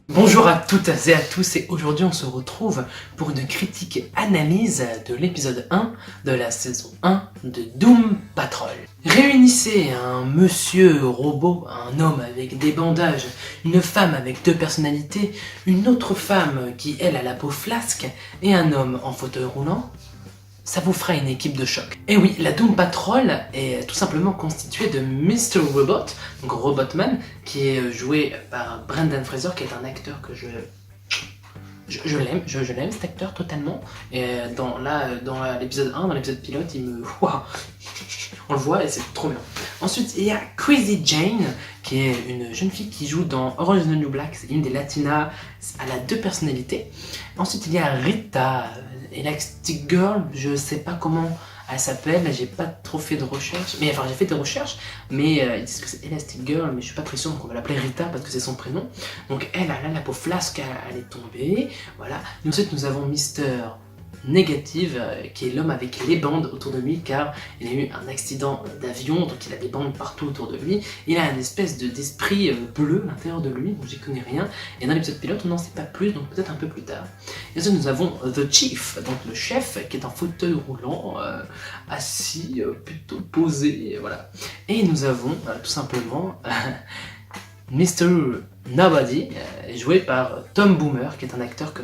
Bonjour à toutes et à tous, et aujourd'hui on se retrouve pour une critique analyse de l'épisode 1 de la saison 1 de Doom Patrol. Réunissez un monsieur robot, un homme avec des bandages, une femme avec deux personnalités, une autre femme qui elle a la peau flasque et un homme en fauteuil roulant. Ça vous fera une équipe de choc. Et oui, la Doom Patrol est tout simplement constituée de Mr. Robot, donc Robotman, qui est joué par Brendan Fraser, qui est un acteur que je l'aime, je l'aime cet acteur totalement. Et dans l'épisode 1, dans l'épisode pilote, il me... Waouh, on le voit et c'est trop bien. Ensuite, il y a Crazy Jane, qui est une jeune fille qui joue dans Orange is the New Black, c'est une des latinas, elle a deux personnalités. Ensuite, il y a Rita, Elastic Girl, je sais pas comment elle s'appelle, j'ai pas trop fait de recherche, mais enfin j'ai fait des recherches, mais ils disent que c'est Elastic Girl, mais je suis pas très sûr, donc on va l'appeler Rita parce que c'est son prénom. Donc elle a la peau flasque, elle est tombée, voilà. Et ensuite nous avons Mister Négative, qui est l'homme avec les bandes autour de lui, car il a eu un accident d'avion, donc il a des bandes partout autour de lui. Il a une espèce d'esprit bleu à l'intérieur de lui, donc j'y connais rien. Et dans l'épisode pilote, on n'en sait pas plus, donc peut-être un peu plus tard. Et ensuite, nous avons The Chief, donc le chef, qui est en fauteuil roulant, assis, plutôt posé, voilà. Et nous avons tout simplement Mr. Nobody, joué par Tom Boomer, qui est un acteur que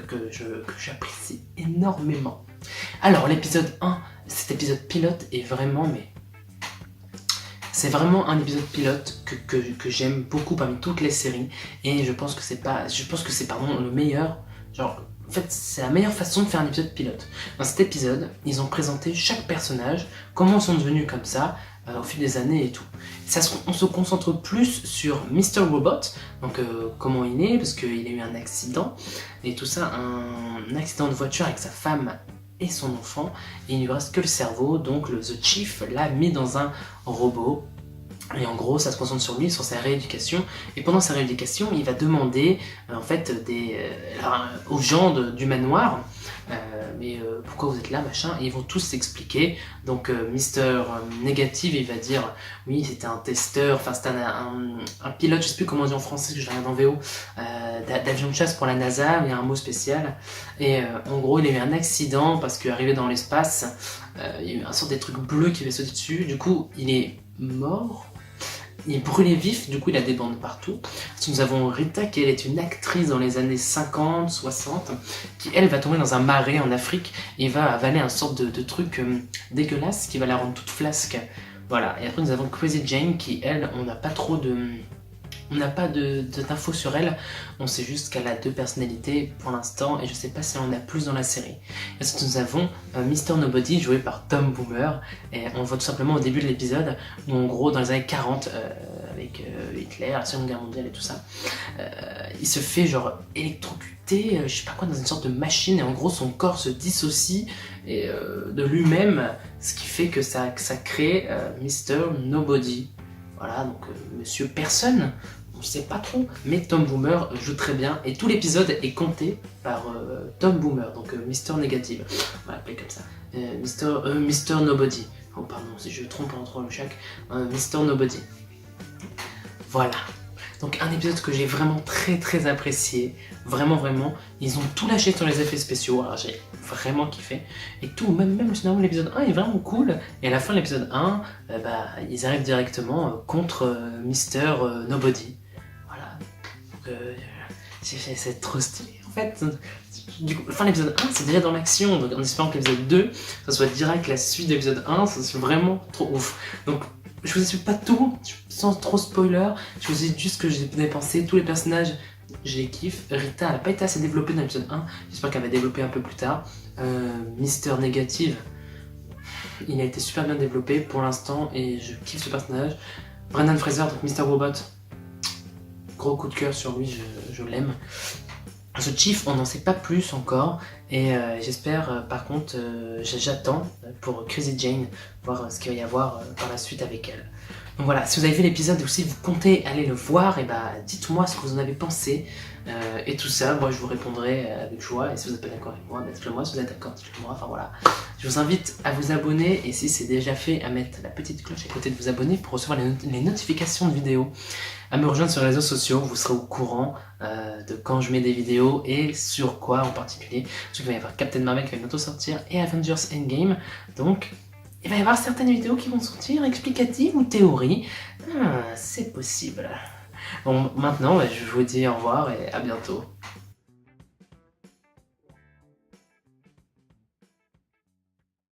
j'apprécie énormément. Alors, l'épisode 1, cet épisode pilote est vraiment, mais... C'est vraiment un épisode pilote que j'aime beaucoup parmi toutes les séries, et je pense que c'est le meilleur, genre... En fait, c'est la meilleure façon de faire un épisode pilote. Dans cet épisode, ils ont présenté chaque personnage, comment ils sont devenus comme ça, au fil des années et tout. On se concentre plus sur Mr. Robot, donc comment il est, parce qu'il a eu un accident, et tout ça, un accident de voiture avec sa femme et son enfant, et il ne lui reste que le cerveau, donc The Chief l'a mis dans un robot. Et en gros, ça se concentre sur lui, sur sa rééducation. Et pendant sa rééducation, il va demander en fait aux gens du manoir, mais pourquoi vous êtes là, machin. Et ils vont tous s'expliquer. Donc Mister Négative, il va dire oui, c'était un testeur, enfin c'était un pilote, je sais plus comment on dit en français, parce que je regarde en VO, d'avion de chasse pour la NASA. Il y a un mot spécial. Et en gros, il a eu un accident parce qu'arrivé dans l'espace, il y a eu un sort des trucs bleus qui avaient sauté dessus. Du coup, il est mort. Il est brûlé vif, du coup il a des bandes partout. Ensuite, nous avons Rita, qui elle est une actrice dans les années 50, 60, qui elle va tomber dans un marais en Afrique et va avaler un sorte de truc dégueulasse qui va la rendre toute flasque. Voilà, et après nous avons Crazy Jane, qui elle, on n'a pas trop de... On n'a pas d'infos sur elle, on sait juste qu'elle a deux personnalités pour l'instant et je sais pas si on en a plus dans la série. Et ensuite nous avons Mr. Nobody, joué par Tom Boomer, et on voit tout simplement au début de l'épisode où en gros dans les années 40, avec Hitler, la Seconde Guerre mondiale et tout ça, il se fait genre électrocuter, je sais pas quoi, dans une sorte de machine, et en gros son corps se dissocie de lui-même, ce qui fait que ça crée Mr. Nobody. Voilà, donc Monsieur Personne, on ne sait pas trop, mais Tom Boomer joue très bien, et tout l'épisode est compté par Tom Boomer, donc Mister Négative, on va l'appeler comme ça, Mister Nobody, oh pardon, si je trompe entre le chaque, Mister Nobody. Voilà, donc un épisode que j'ai vraiment très apprécié, vraiment, ils ont tout lâché sur les effets spéciaux, alors j'ai vraiment kiffé, et tout, même finalement l'épisode 1 est vraiment cool, et à la fin de l'épisode 1, ils arrivent directement contre Mister Nobody, voilà, donc c'est trop stylé, en fait, du coup, la fin de l'épisode 1 c'est déjà dans l'action, donc en espérant que l'épisode 2, ça soit direct la suite de l'épisode 1, ça soit vraiment trop ouf, donc je vous explique pas tout, sans trop spoiler, je vous dis juste ce que j'ai pensé, tous les personnages, je les kiffe. Rita, elle n'a pas été assez développée dans l'épisode 1, j'espère qu'elle va développer un peu plus tard. Mister Négative, il a été super bien développé pour l'instant et je kiffe ce personnage. Brendan Fraser, donc Mr. Robot, gros coup de cœur sur lui, je l'aime. The Chief, on n'en sait pas plus encore, et j'espère, par contre, j'attends pour Crazy Jane, voir ce qu'il va y avoir par la suite avec elle. Donc voilà, si vous avez vu l'épisode ou si vous comptez aller le voir, et bah dites-moi ce que vous en avez pensé. Et tout ça, moi je vous répondrai avec joie. Et si vous n'êtes pas d'accord avec moi, dites-le moi. Si vous êtes d'accord, dites-le moi. Enfin voilà. Je vous invite à vous abonner. Et si c'est déjà fait, à mettre la petite cloche à côté de vous abonner pour recevoir les notifications de vidéos. À me rejoindre sur les réseaux sociaux, vous serez au courant de quand je mets des vidéos et sur quoi en particulier. Parce qu'il va y avoir Captain Marvel qui va bientôt sortir et Avengers Endgame. Donc il va y avoir certaines vidéos qui vont sortir, explicatives ou théories. C'est possible. Bon, maintenant, je vous dis au revoir et à bientôt.